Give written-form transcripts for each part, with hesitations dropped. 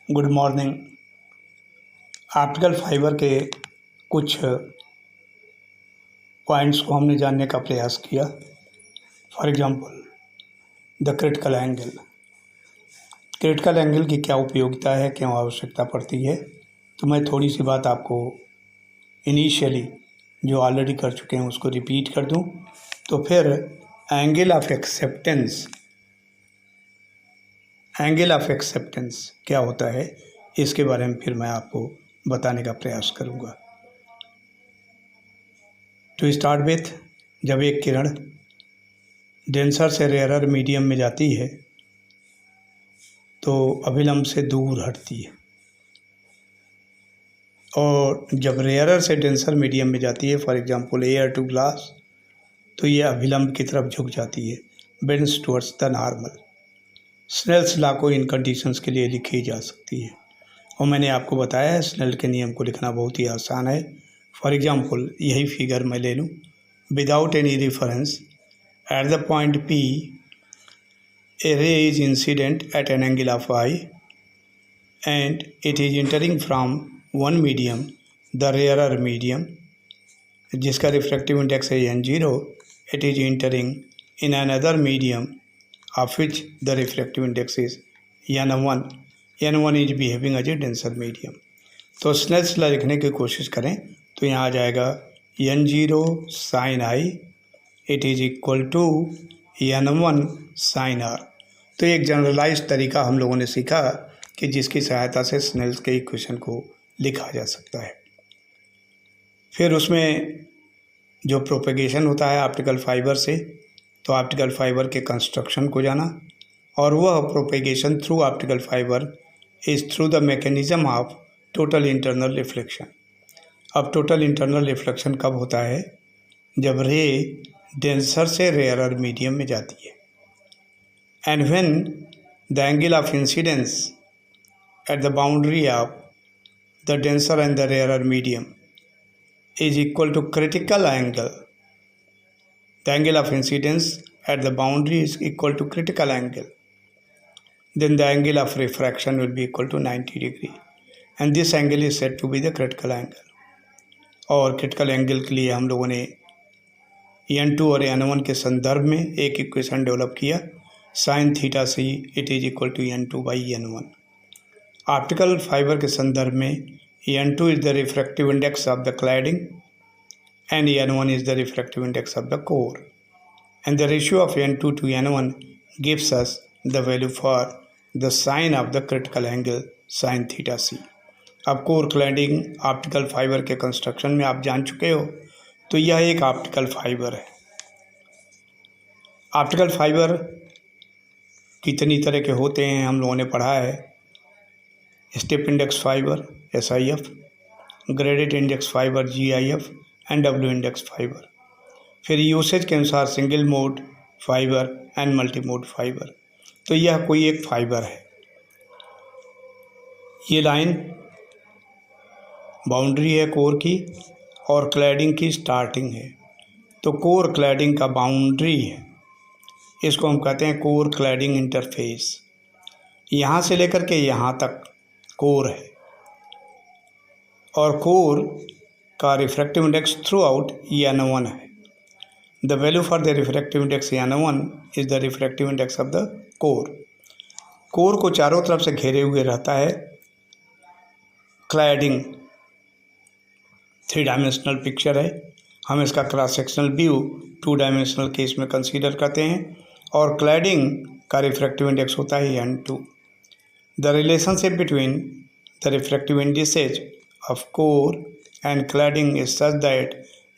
Good morning. Optical fibre के कुछ points को हमने जानने का प्रयास किया। For example the critical angle. Critical angle की क्या उपयोगिता है, क्यों आवश्यकता पड़ती है, तो मैं थोड़ी सी बात आपको इनिशियली जो ऑलरेडी कर चुके हैं उसको रिपीट कर दूं, तो फिर एंगल ऑफ एक्सेप्टेंस क्या होता है इसके बारे में फिर मैं आपको बताने का प्रयास करूंगा। टू स्टार्ट विथ, जब एक किरण डेंसर से रेयरर मीडियम में जाती है तो अभिलंब से दूर हटती है, और जब रेयरर से डेंसर मीडियम में जाती है, for example air to glass, तो ये अभिलंब की तरफ झुक जाती है, bends towards the normal. Snell's law को इन कंडीशंस के लिए लिखी जा सकती है, और मैंने आपको बताया है स्नेल के नियम को लिखना बहुत ही आसान है। फॉर एग्जांपल यही फिगर मैं ले लूँ, without any reference eight the point P a ray is incident at an angle of I and it is entering from one medium, the rarer medium, जिसका रिफ्रैक्टिव इंडेक्स है n0, it is entering in another medium of which the refractive index is n1 is behaving as a denser medium। तो Snell's law लिखने की कोशिश करें तो यहाँ आ जाएगा n0 sin I it is equal to n1 sin R। तो एक जनरलाइज तरीका हम लोगों ने सीखा कि जिसकी सहायता से स्नेल्स के इक्वेशन को लिखा जा सकता है। फिर उसमें जो प्रोपेगेशन होता है ऑप्टिकल फाइबर से, तो ऑप्टिकल फाइबर के कंस्ट्रक्शन को जाना, और वह propagation through optical fibre is through the mechanism of total internal reflection. अब टोटल इंटरनल रिफ्लेक्शन कब होता है? जब रे डेंसर से रेयरर मीडियम में जाती है, and when the angle of incidence at the boundary of the denser and the rarer medium is equal to critical angle. The angle of incidence at the boundary is equal to critical angle. Then the angle of refraction will be equal to 90 degree, and this angle is said to be the critical angle. और critical angle के लिए हम लोगों ने n2 और n1 के संदर्भ में एक इक्वेशन डेवलप किया, sin theta c it is equal to n2 by n1। Optical fibre के संदर्भ में n2 is the refractive index of the cladding and n1 is the refractive index of the core, and the ratio of n2 to n1 gives us the value for the sine of the critical angle sin theta c। अब core cladding optical fibre के construction में आप जान चुके हो, तो यह एक ऑप्टिकल फाइबर है। ऑप्टिकल फाइबर कितनी तरह के होते हैं हम लोगों ने पढ़ा है। Step index fibre SIF, graded index fibre GIF and W index fibre. फिर यूसेज के अनुसार single mode fibre and multi mode fibre. तो यह कोई एक फाइबर है। ये लाइन बाउंड्री है कोर की, और क्लैडिंग की स्टार्टिंग है। तो कोर क्लैडिंग का बाउंड्री है, इसको हम कहते हैं कोर क्लैडिंग इंटरफेस। यहाँ से लेकर के यहाँ तक कोर है, और कोर का refractive index through out n1 है। The value for the refractive index n1 is the refractive index of the core. Core को चारों तरफ से घेरे हुए रहता है क्लैडिंग। 3 डायमेंशनल पिक्चर है, हम इसका cross sectional view 2 dimensional case में कंसीडर करते हैं, और क्लैडिंग का रिफ्रैक्टिव इंडेक्स होता है n2। The relationship between the refractive indices of core and cladding is such that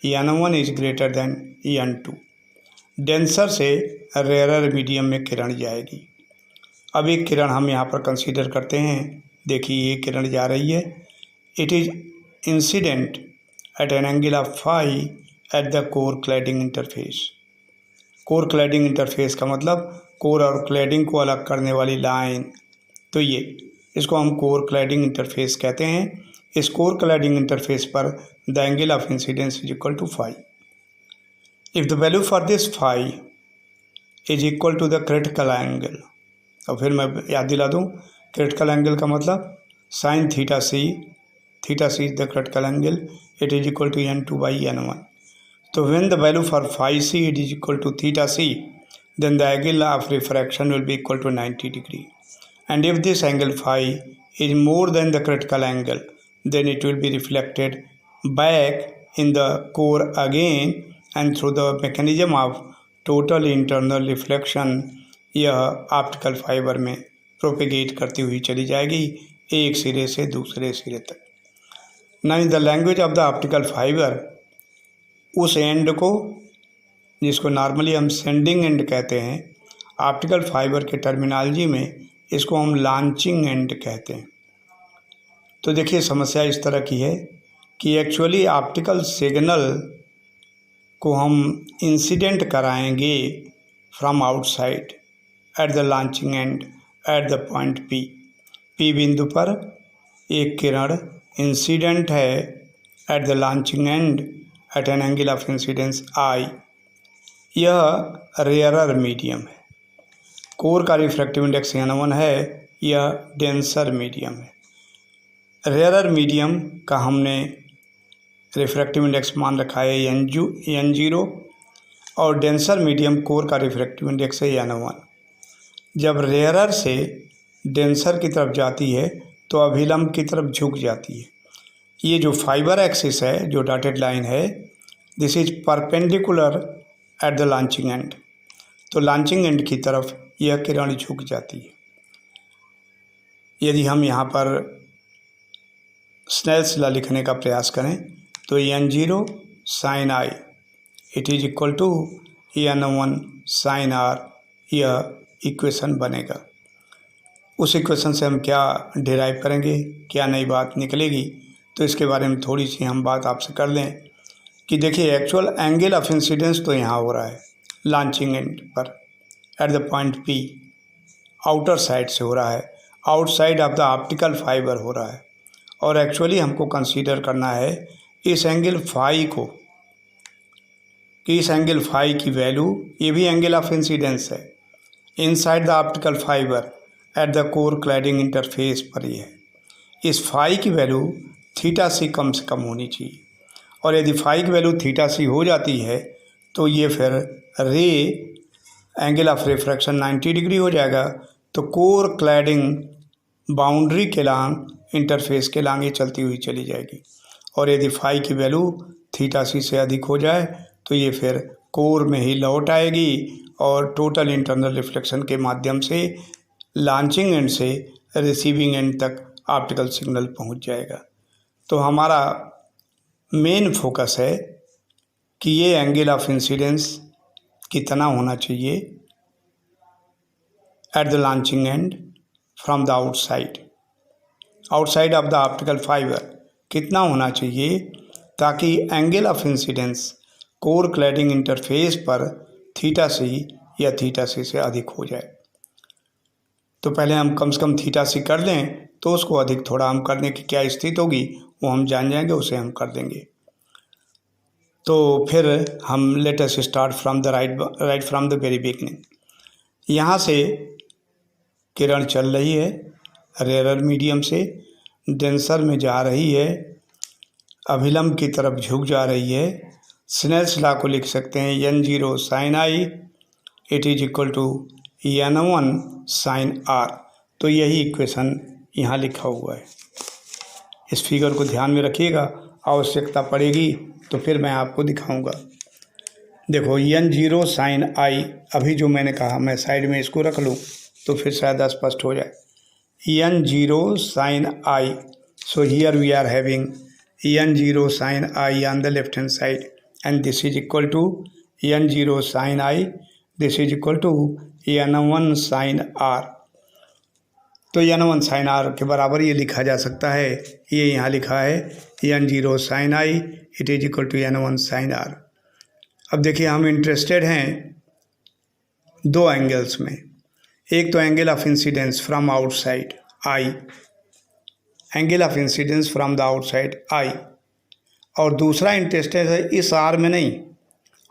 n1 is greater than n2। Denser से रेयरर मीडियम में किरण जाएगी। अब एक किरण हम यहाँ पर कंसीडर करते हैं। देखिए ये किरण जा रही है, it is incident at an angle of phi at the core cladding interface. Core cladding interface का मतलब कोर और क्लैडिंग को अलग करने वाली लाइन। तो ये इसको हम कोर क्लैडिंग इंटरफेस कहते हैं। इस कोर क्लैडिंग इंटरफेस पर the angle of incidence is equal to phi. If the value for this phi is equal to the critical angle, और फिर मैं याद दिला दूँ, क्रिटिकल एंगल का मतलब sin theta c is the critical angle, it is equal to n2 by n1. So when the value for phi c it is equal to theta c, then the angle of refraction will be equal to 90 degree. And if this angle phi is more than the critical angle, then it will be reflected back in the core again, and through the mechanism of total internal reflection यह optical fibre में propagate करती हुई चली जाएगी एक सिरे से दूसरे सिरे तक। ना in the language of the optical fibre, उस एंड को जिसको नॉर्मली हम सेंडिंग एंड कहते हैं, ऑप्टिकल फाइबर के टर्मिनोलॉजी में इसको हम लॉन्चिंग एंड कहते हैं। तो देखिए समस्या इस तरह की है कि एक्चुअली ऑप्टिकल सिग्नल को हम इंसिडेंट कराएंगे from outside at the launching end at the point P. P बिंदु पर एक किरण इंसिडेंट है at the launching end at an angle of incidence I. यह रेयरर मीडियम है। कोर का रिफ्रैक्टिव इंडेक्स n1 है, यह डेंसर मीडियम है। रेयरर मीडियम का हमने रिफ्रैक्टिव इंडेक्स मान रखा है n0 और डेंसर मीडियम कोर का रिफ्रैक्टिव इंडेक्स है n1। जब रेयरर से डेंसर की तरफ जाती है तो अभिलंब की तरफ झुक जाती है। ये जो फाइबर एक्सिस है, जो डॉटेड लाइन है, this is perpendicular eight the launching end. तो लॉन्चिंग एंड की तरफ यह किरण झुक जाती है। यदि हम यहाँ पर स्नेल्स लॉ लिखने का प्रयास करें तो n0 sin i it is equal to n1 sin r, यह इक्वेशन बनेगा। उस इक्वेशन से हम क्या डिराइव करेंगे, क्या नई बात निकलेगी, तो इसके बारे में थोड़ी सी हम बात आपसे कर लें कि देखिए एक्चुअल एंगल ऑफ इंसिडेंस तो यहाँ हो रहा है लॉन्चिंग एंड पर eight the point P, outer side से हो रहा है, outside of the optical fibre हो रहा है। और एक्चुअली हमको कंसीडर करना है इस एंगल फाई को, कि इस एंगल फाई की वैल्यू, ये भी एंगल ऑफ इंसिडेंस है inside the optical fibre eight the core cladding interface पर ही है। इस फाई की वैल्यू थीटा सी कम से कम होनी चाहिए, और यदि फाई की वैल्यू थीटा सी हो जाती है तो ये फिर रे एंगल ऑफ रिफ्रैक्शन 90 डिग्री हो जाएगा। तो कोर क्लैडिंग बाउंड्री के लांग, इंटरफेस के लांग ये चलती हुई चली जाएगी। और यदि फाई की वैल्यू थीटा सी से अधिक हो जाए तो ये फिर कोर में ही लौट आएगी और टोटल इंटरनल रिफ्लेक्शन के माध्यम से लॉन्चिंग एंड से रिसीविंग एंड तक ऑप्टिकल सिग्नल पहुंच जाएगा। तो हमारा मेन फोकस है कि ये एंगल ऑफ इंसिडेंस कितना होना चाहिए eight the launching and from the outside of the optical fibre कितना होना चाहिए, ताकि angle of incidence core cladding interface पर थीटा सी या थीटा सी से अधिक हो जाए। तो पहले हम कम से कम थीटा सी कर लें, तो उसको अधिक थोड़ा हम करने की क्या स्थिति होगी वो हम जान जाएंगे, उसे हम कर देंगे। तो फिर हम let us start from the right from the very beginning. यहाँ से किरण चल रही है रेयरर मीडियम से, डेंसर में जा रही है, अभिलंब की तरफ झुक जा रही है। स्नेल्स लॉ को लिख सकते हैं n0 sin i it is equal to n1 sin r। तो यही इक्वेशन यहाँ लिखा हुआ है। इस फिगर को ध्यान में रखिएगा, आवश्यकता पड़ेगी तो फिर मैं आपको दिखाऊंगा। देखो n0 sin i, अभी जो मैंने कहा मैं साइड में इसको रख लूँ तो फिर शायद स्पष्ट हो जाए। n0 sin i, so here we are having n0 sin i on the left hand side and this is equal to n0 sin i, this is equal to n1 sin r। तो n1 sin r के बराबर ये लिखा जा सकता है, ये यहाँ लिखा है n0 sin i it is equal to n1 sin r। अब देखिए हम इंटरेस्टेड हैं दो एंगल्स में, एक तो angle of incidence from outside I, angle of incidence from the outside I, और दूसरा इंटरेस्टेड है इस आर में नहीं,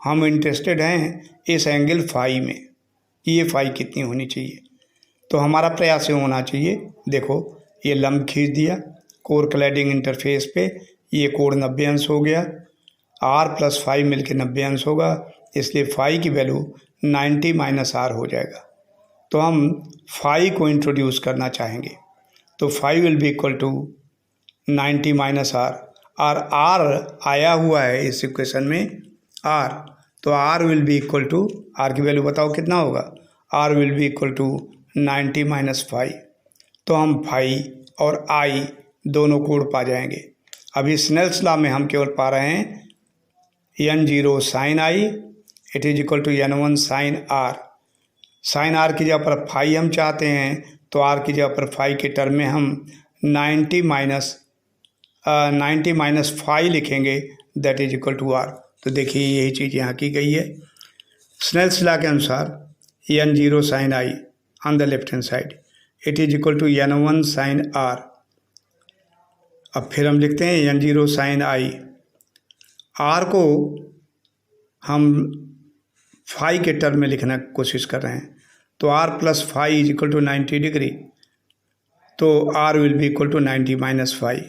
हम इंटरेस्टेड हैं इस एंगल फाई में कि ये फाई कितनी होनी चाहिए। तो हमारा प्रयास ये होना चाहिए, देखो ये लंब खींच दिया कोर क्लैडिंग इंटरफेस पे, ये कोण 90 अंश हो गया। r + phi मिलके 90 अंश होगा, इसलिए फाई की वैल्यू 90 - r हो जाएगा। तो हम फाई को इंट्रोड्यूस करना चाहेंगे, तो phi will be equal to 90 - r, और r आया हुआ है इस इक्वेशन में r, तो r will be equal to, r की वैल्यू बताओ कितना होगा, r will be equal to 90 - phi। तो हम फाई और i दोनों कोण पा जाएंगे। अभी स्नेल्स लॉ में हम केवल पा रहे हैं n0 sin i it is equal to n1 sin r। Sine r की जगह पर फाई हम चाहते हैं, तो r की जगह पर फाई के टर्म में हम 90 - phi लिखेंगे, that is equal to r। तो देखिए यही चीज़ यहाँ की गई है। स्नेल्स लॉ के अनुसार n0 sin i on the left hand side it is equal to n1 sin r। अब फिर हम लिखते हैं n0 sin i, r को हम फाई के टर्म में लिखने की कोशिश कर रहे हैं, तो r + phi is equal to 90 degree, तो r will be equal to 90 - phi।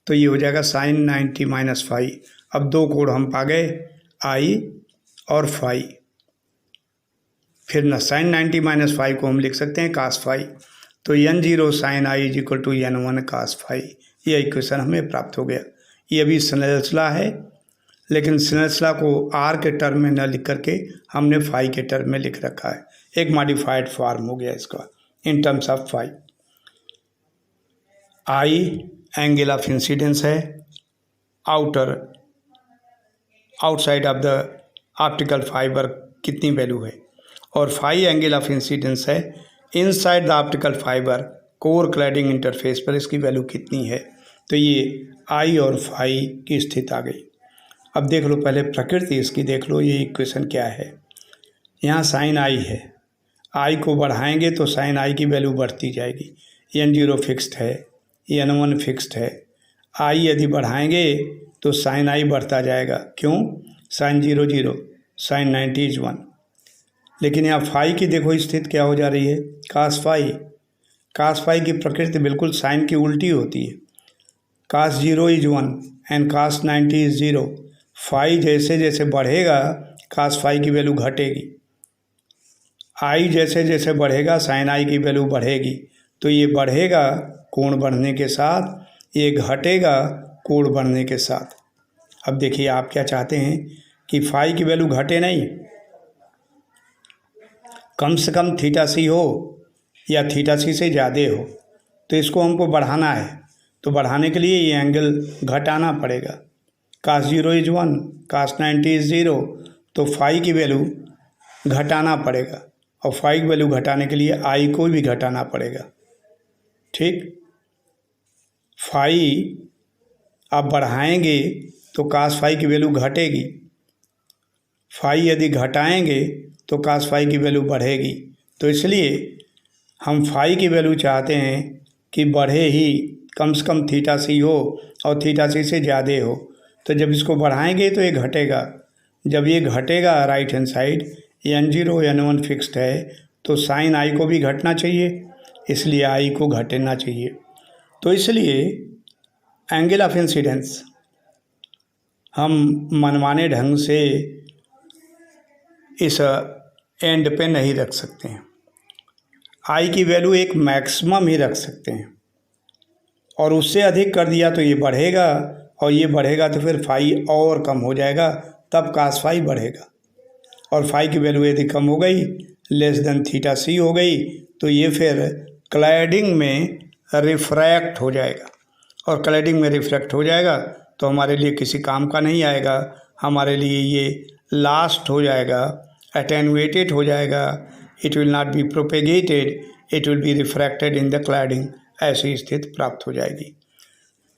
तो ये हो जाएगा sin 90 - phi। अब दो कोण हम पा गए i और phi, फिर न sin 90 - phi को हम लिख सकते हैं cos phi। तो n0 sin i is equal to n1 cos phi, ये इक्वेशन हमें प्राप्त हो गया। ये अभी स्नेल्स लॉ है, लेकिन स्नेल्स लॉ को r के टर्म में न लिख करके हमने फाई के टर्म में लिख रखा है, एक मॉडिफाइड फॉर्म हो गया इसका in terms of phi. i angle of incidence है, outside of the optical fiber कितनी वैल्यू है, और फाई एंगल ऑफ इंसिडेंस है inside the optical fiber core cladding interface पर, इसकी वैल्यू कितनी है। तो ये i और फाई की स्थिति आ गई। अब देख लो पहले प्रकृति इसकी देख लो, ये इक्वेशन क्या है। यहाँ साइन i है, i को बढ़ाएंगे तो साइन i की वैल्यू बढ़ती जाएगी, n0 फिक्स्ड है, n1 फिक्स्ड है। i यदि बढ़ाएंगे तो साइन i बढ़ता जाएगा, क्यों, साइन 0 0 साइन 90 इज 1। लेकिन यहाँ फाई की देखो स्थिति क्या हो जा रही है, कास फाई की प्रकृति बिल्कुल साइन की उल्टी होती है। Cos 0 is 1 and cos 90 is 0। Phi जैसे जैसे बढ़ेगा कास फाई की वैल्यू घटेगी, आई जैसे जैसे बढ़ेगा साइन आई की वैल्यू बढ़ेगी। तो ये बढ़ेगा कोण बढ़ने के साथ, ये घटेगा कोण बढ़ने के साथ। अब देखिए आप क्या चाहते हैं कि फाई की वैल्यू घटे नहीं, कम से कम थीटा सी हो या थीटा सी से ज़्यादा हो, तो इसको हमको बढ़ाना है। तो बढ़ाने के लिए ये एंगल घटाना पड़ेगा। कास 0 इज 1, कास 90 इज 0, तो फाई की वैल्यू घटाना पड़ेगा, और फाई की वैल्यू घटाने के लिए आई को भी घटाना पड़ेगा। ठीक, फाई आप बढ़ाएंगे तो कास फाई की वैल्यू घटेगी, फाई यदि घटाएंगे तो कास फाई की वैल्यू बढ़ेगी। तो इसलिए हम फाई की वैल्यू चाहते हैं कि बढ़े ही, कम से कम थीटा सी हो और थीटा सी से ज़्यादा हो। तो जब इसको बढ़ाएंगे तो ये घटेगा, जब ये घटेगा right hand side n0 n1 fixed है, तो साइन आई को भी घटना चाहिए, इसलिए आई को घटना चाहिए। तो इसलिए एंगल ऑफ इंसिडेंस हम मनमाने ढंग से इस एंड पे नहीं रख सकते हैं। आई की वैल्यू एक मैक्सिमम ही रख सकते हैं, और उससे अधिक कर दिया तो ये बढ़ेगा, और ये बढ़ेगा तो फिर फाई और कम हो जाएगा, तब कास फाई बढ़ेगा। और फाई की वैल्यू यदि कम हो गई, लेस देन थीटा सी हो गई, तो ये फिर क्लैडिंग में रिफ्रैक्ट हो जाएगा, और क्लैडिंग में रिफ्रैक्ट हो जाएगा तो हमारे लिए किसी काम का नहीं आएगा, हमारे लिए ये लास्ट हो जाएगा, एटेनुएटेड हो जाएगा, it will not be propagated, it will be refracted in the cladding, ऐसी स्थिति प्राप्त हो जाएगी।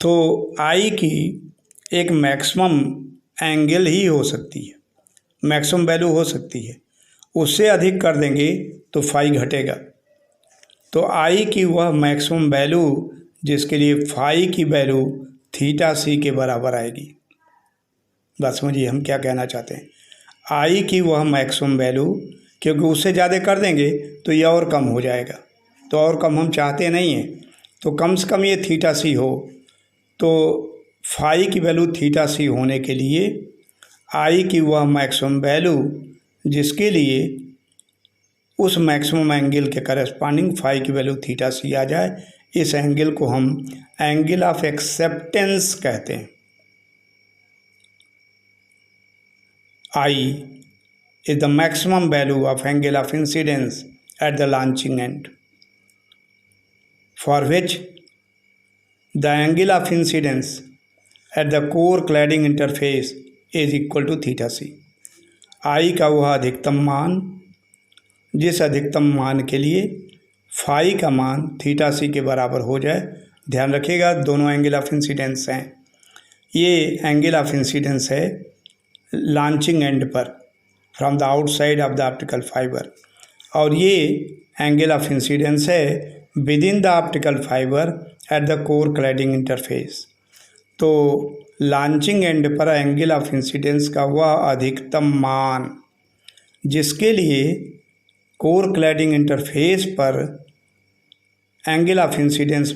तो आई की एक मैक्सिमम एंगल ही हो सकती है, मैक्सिमम वैल्यू हो सकती है, उससे अधिक कर देंगे तो फाई घटेगा। तो आई की वह मैक्सिमम वैल्यू जिसके लिए फाई की वैल्यू थीटा सी के बराबर आएगी। बात समझिए हम क्या कहना चाहते हैं। आई की वह मैक्सिमम वैल्यू, क्योंकि उससे ज़्यादा कर देंगे तो यह और कम हो जाएगा, तो और कम हम चाहते नहीं हैं। तो कम से कम ये थीटा सी हो। तो फाई की वैल्यू थीटा सी होने के लिए आई की वह मैक्सिमम वैल्यू जिसके लिए उस मैक्सिमम एंगल के करस्पॉन्डिंग फाई की वैल्यू थीटा सी आ जाए, इस एंगल को हम एंगल ऑफ एक्सेप्टेंस कहते हैं। आई is the maximum value of angle of incidence at the launching end, for which the angle of incidence at the core cladding interface is equal to theta c। I का वह अधिकतम मान जिस अधिकतम मान के लिए फाई का मान थीटा सी के बराबर हो जाए। ध्यान रखिएगा दोनों एंगल ऑफ इंसिडेंस हैं। ये एंगल ऑफ इंसिडेंस है लॉन्चिंग एंड पर from the outside of the optical fibre, और ये एंगल ऑफ इंसिडेंस है with in the optical fibre eight the core cladding interface. तो लॉन्चिंग एंड पर एंगल ऑफ इंसिडेंस का वह अधिकतम मान जिसके लिए कोर क्लैडिंग इंटरफेस पर एंगल ऑफ इंसिडेंस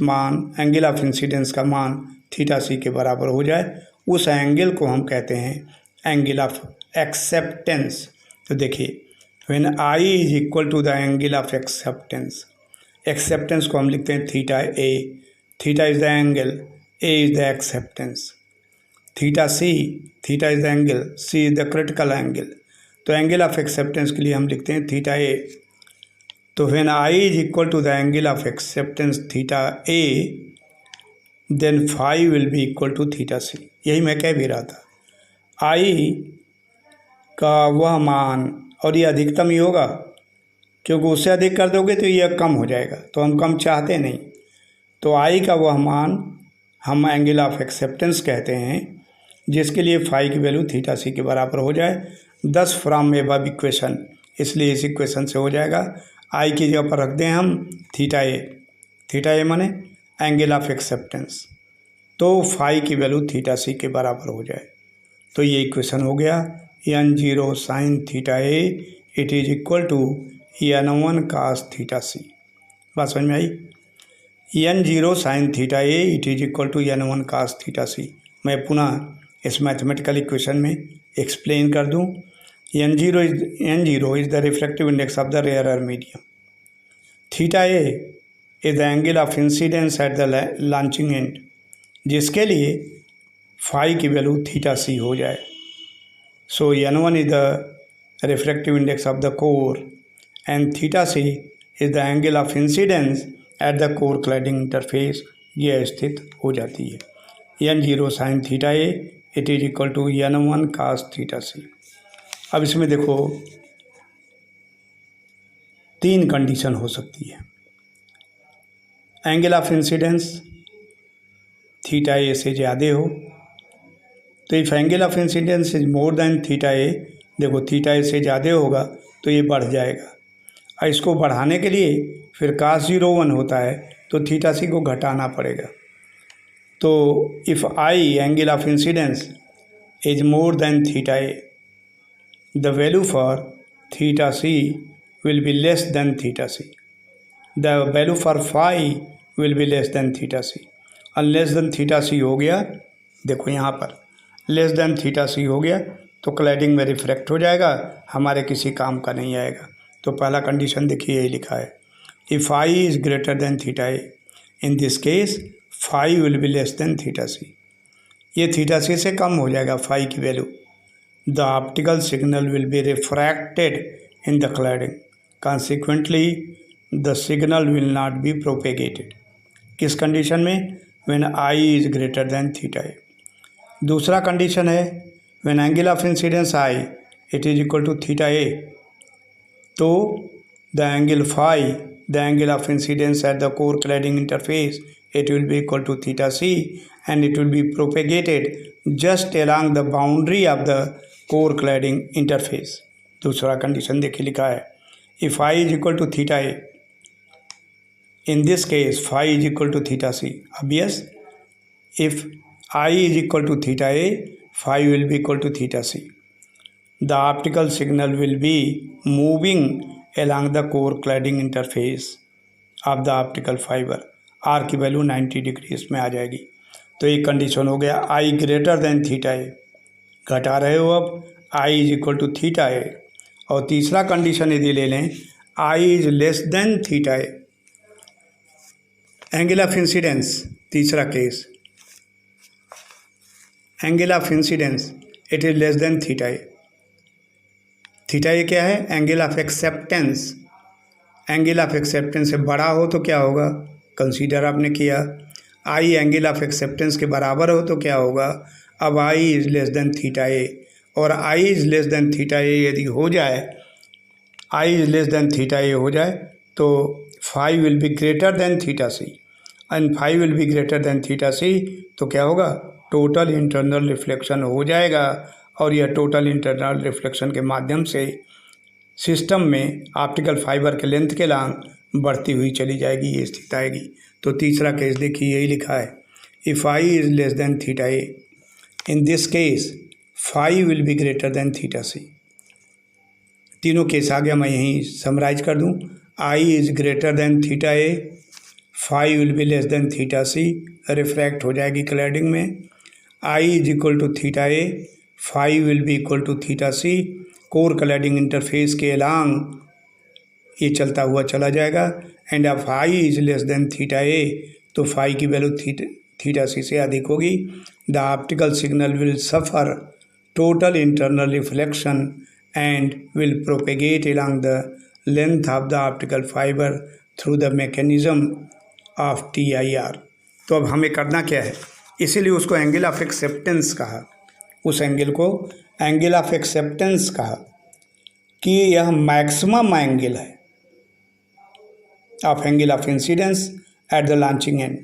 का मान थीटा सी के बराबर हो जाए, उस एंगल को हम कहते हैं एंगल ऑफ एक्सेप्टेंस। तो देखिए when I is equal to the angle of acceptance को हम लिखते हैं theta A. Theta is the angle, A is the acceptance, theta is the angle, C is the critical angle. तो angle of acceptance के लिए हम लिखते हैं थीटा ए। तो when I is equal to the angle of acceptance theta A, then phi will be equal to theta C. यही मैं कह भी रहा था, आई का वह मान, और ये अधिकतम ही होगा क्योंकि उससे अधिक कर दोगे तो ये कम हो जाएगा, तो हम कम चाहते नहीं। तो आई का वह मान हम एंगल ऑफ एक्सेप्टेंस कहते हैं जिसके लिए फाई की वैल्यू थीटा सी के बराबर हो जाए। 10 फ्रॉम एबव इक्वेशन, इसलिए इस इक्वेशन से हो जाएगा। आई की जगह पर रख दें हम थीटा ए माने एंगल ऑफ एक्सेप्टेंस, तो फाई की वैल्यू थीटा सी के बराबर हो जाए। तो ये इक्वेशन हो गया n0 sine theta A it is equal to n1 cos theta C. बात समझ में आई? n0 sine theta A it is equal to n1 cos theta C. मैं पुनः इस मैथमेटिकल इक्वेशन में एक्सप्लेन कर दूं। n0 is the reflective index of the rarer medium. Theta A is the angle of incidence at the launching end जिसके लिए phi की value theta C हो जाए। So n1 is the refractive index of the core and theta C is the angle of incidence at the core cladding interface. ये स्थित हो जाती है n0 sine theta A it is equal to n1 cos theta C. अब इसमें देखो 3 condition हो सकती है। Angle of incidence theta A से ज़्यादा हो, तो if angle of incidence is more than theta A, देखो थीटा ए से ज़्यादा होगा तो ये बढ़ जाएगा, और इसको बढ़ाने के लिए फिर cos 0 1 होता है तो थीटा सी को घटाना पड़ेगा। तो if I angle of incidence is more than theta A, the value for theta C will be less than theta C, the value for phi will be less than theta C. और less than theta C हो गया, देखो यहाँ पर less than theta C हो गया तो cladding में रिफ्रैक्ट हो जाएगा, हमारे किसी काम का नहीं आएगा। तो पहला कंडीशन देखिए यही लिखा है, if I is greater than theta A, in this case phi will be less than theta C. ये थीटा सी से कम हो जाएगा फाई की value. The optical signal will be refracted in the cladding, consequently the signal will not be propagated. किस condition में? When I is greater than theta A. दूसरा condition है when angle of incidence I it is equal to theta A, तो the angle phi, the angle of incidence at the core cladding interface, it will be equal to theta c and it will be propagated just along the boundary of the core cladding interface। दूसरा condition देखिए लिखा है, if I is equal to theta a, in this case phi is equal to theta c। obvious, if I is equal to theta a, phi will be equal to theta c। the optical signal will be moving along the core cladding interface of the optical fiber, R की value 90 degree इसमें आ जाएगी। तो एक condition हो गया I greater than theta A, घटा रहे हो अब I is equal to theta A. और तीसरा कंडीशन यदि ले लें I is less than theta A, angle of incidence, तीसरा case angle of incidence it is less than theta A. Theta A क्या है? Angle of acceptance. Angle of acceptance से बड़ा हो तो क्या होगा? कंसीडर आपने किया आई एंगल ऑफ एक्सेप्टेंस के बराबर हो तो क्या होगा? अब I is less than theta A, और I is less than theta A यदि हो जाए, I is less than theta A हो जाए तो phi will be greater than theta C, and phi will be greater than theta C तो क्या होगा? टोटल इंटरनल रिफ्लेक्शन हो जाएगा, और यह टोटल इंटरनल रिफ्लेक्शन के माध्यम से सिस्टम में ऑप्टिकल फाइबर के लेंथ के लॉन्ग बढ़ती हुई चली जाएगी, ये स्थिति आएगी। तो तीसरा केस देखिए यही लिखा है, if I is less than theta A, in this case phi will be greater than theta C. तीनों केस आ गया, मैं यहीं समराइज कर दूं। I is greater than theta A, phi will be less than theta C, refract हो जाएगी cladding में। I is equal to theta A, phi will be equal to theta C, core cladding interface के along ये चलता हुआ चला जाएगा। And if I is less than theta A, तो फाई की वैल्यू थीटा सी से अधिक होगी। The optical signal will suffer total internal reflection and will propagate along the length of the optical fiber through the mechanism of TIR। तो अब हमें करना क्या है? इसीलिए उसको एंगल ऑफ एक्सेप्टेंस कहा, उस एंगल को एंगल ऑफ एक्सेप्टेंस कहा कि यह मैक्सिमम एंगल है of angle of incidence at the launching and.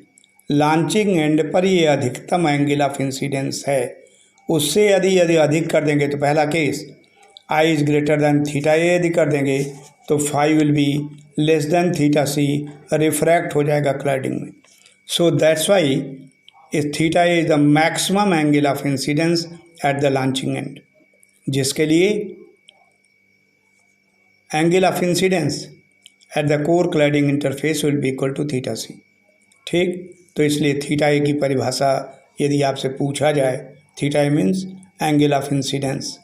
Launching end पर ये अधिकतम एंगल ऑफ इंसिडेंस है, उससे यदि अधिक कर देंगे तो पहला case I is greater than theta A यदि कर देंगे तो phi will be less than theta C, refract हो जाएगा क्लैडिंग में। So that's why this theta A is the maximum angle of incidence at the launching end, जिसके लिए angle of incidence at the core cladding interface will be equal to theta C. ठीक, तो इसलिए theta ए की परिभाषा यदि आपसे पूछा जाए, theta A means angle of incidence,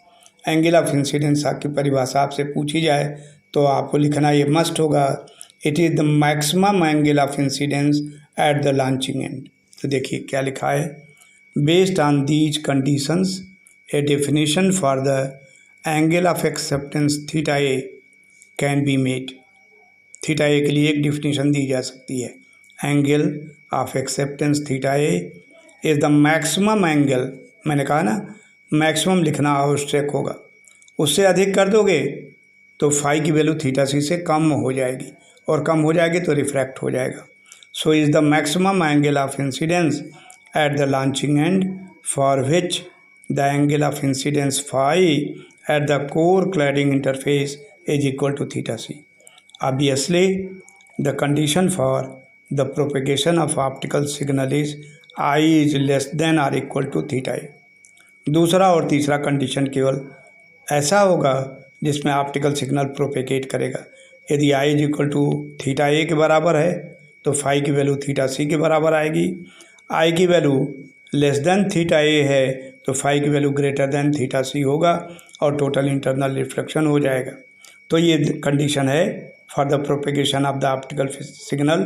angle of incidence की परिभाषा आपसे पूछी जाए तो आपको लिखना ये मस्ट होगा, it is the maximum angle of incidence at the launching end. तो देखिए क्या लिखा है, based on these conditions a definition for the angle of acceptance theta A can be made. Theta A के लिए एक डिफिनेशन दी जा सकती है, angle of acceptance theta A is the maximum angle, मैंने कहा ना मैक्सिमम लिखना आवश्यक होगा, उससे अधिक कर दोगे तो फाई की वैल्यू थीटा सी से कम हो जाएगी, और कम हो जाएगी तो रिफ्रैक्ट हो जाएगा। So is the maximum angle of incidence at the launching end for which the angle of incidence phi at the core cladding interface is equal to theta C. Obviously, the condition for the propagation of optical signal is I is less than or equal to theta a। दूसरा और तीसरा condition केवल ऐसा होगा जिसमें optical signal propagate करेगा। यदि I is equal to theta A के बराबर है तो फाई की वैल्यू थीटा सी के बराबर आएगी। I की वैल्यू लेस देन थीटा ए है तो फाई की वैल्यू ग्रेटर देन थीटा सी होगा, और टोटल इंटरनल रिफ्लेक्शन हो जाएगा। तो ये कंडीशन है for the propagation of the optical signal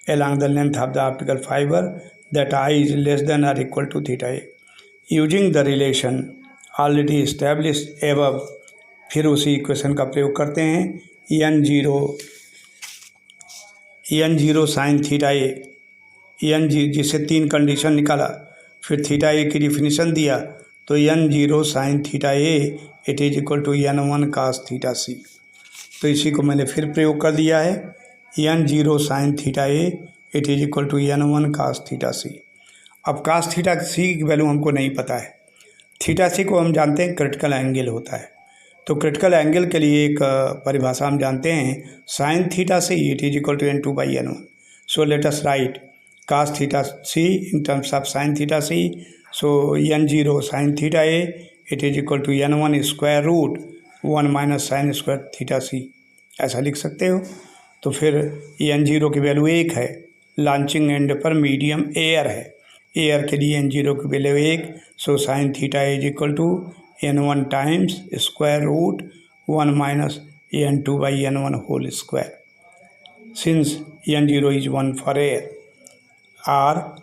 along the length of the optical fiber that I is less than or equal to theta a using the relation already established above। फिर उसी equation का प्रयोग करते हैं, n0 sine theta ए, जिससे तीन condition निकाला, फिर थीटा ए की डिफिनीशन दिया, तो n0 sine theta A it is equal to n1 cos theta C. तो इसी को मैंने फिर प्रयोग कर दिया है, n0 sine theta A it is equal to n1 cos theta C. अब cos थीटा सी की वैल्यू हमको नहीं पता है, थीटा सी को हम जानते हैं क्रिटिकल एंगल होता है, तो क्रिटिकल एंगल के लिए एक परिभाषा हम जानते हैं, sine theta C it is equal to n2/n1। So let us write cos theta C in terms of sine theta C. So n0 sine theta A it is equal to n1 square root 1 minus sine square theta C, ऐसा लिख सकते हो। तो फिर n0 की value 1 है, launching end पर medium air है, एयर के लिए n0 की value 1, so sine theta is equal to n1 times square root 1 minus n2 by n1 whole square, since n0 is 1 for air, और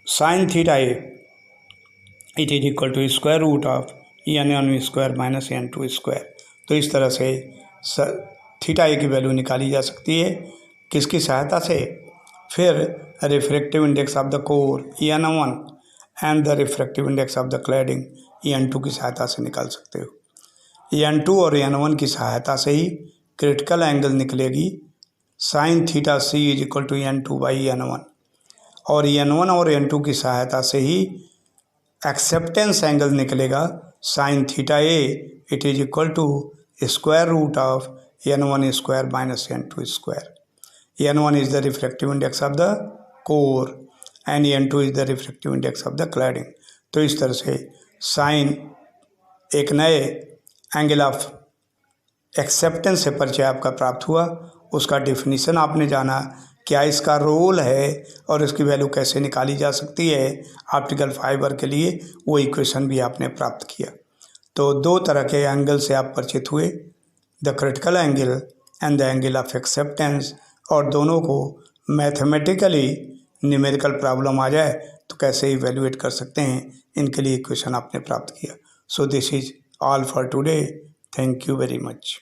sine theta it is equal to square root of n1 square minus n2 square. तो इस तरह से theta ए की value निकाली जा सकती है, किसकी सहायता से? फिर refractive index of the core n1 and the refractive index of the cladding n2 की सहायता से निकाल सकते हो। n2 और n1 की सहायता से ही क्रिटिकल एंगल निकलेगी, sine theta c is equal to n2 by n1, और n1 और n2 की सहायता से ही एक्सेप्टेंस एंगल निकलेगा, sine theta A it is equal to square root of n1 square minus n2 square. n1 is the refractive index of the core and n2 is the refractive index of the cladding। तो इस तरह से sign एक नए angle of acceptance से परिचय आपका प्राप्त हुआ, उसका डेफिनेशन आपने जाना, क्या इसका रोल है और इसकी वैल्यू कैसे निकाली जा सकती है ऑप्टिकल फाइबर के लिए, वो इक्वेशन भी आपने प्राप्त किया। तो दो तरह के एंगल से आप परिचित हुए, the critical angle and the angle of acceptance, और दोनों को मैथमेटिकली न्यूमेरिकल प्रॉब्लम आ जाए तो कैसे इवेल्युएट कर सकते हैं, इनके लिए इक्वेशन आपने प्राप्त किया। So this is all for today, thank you very much.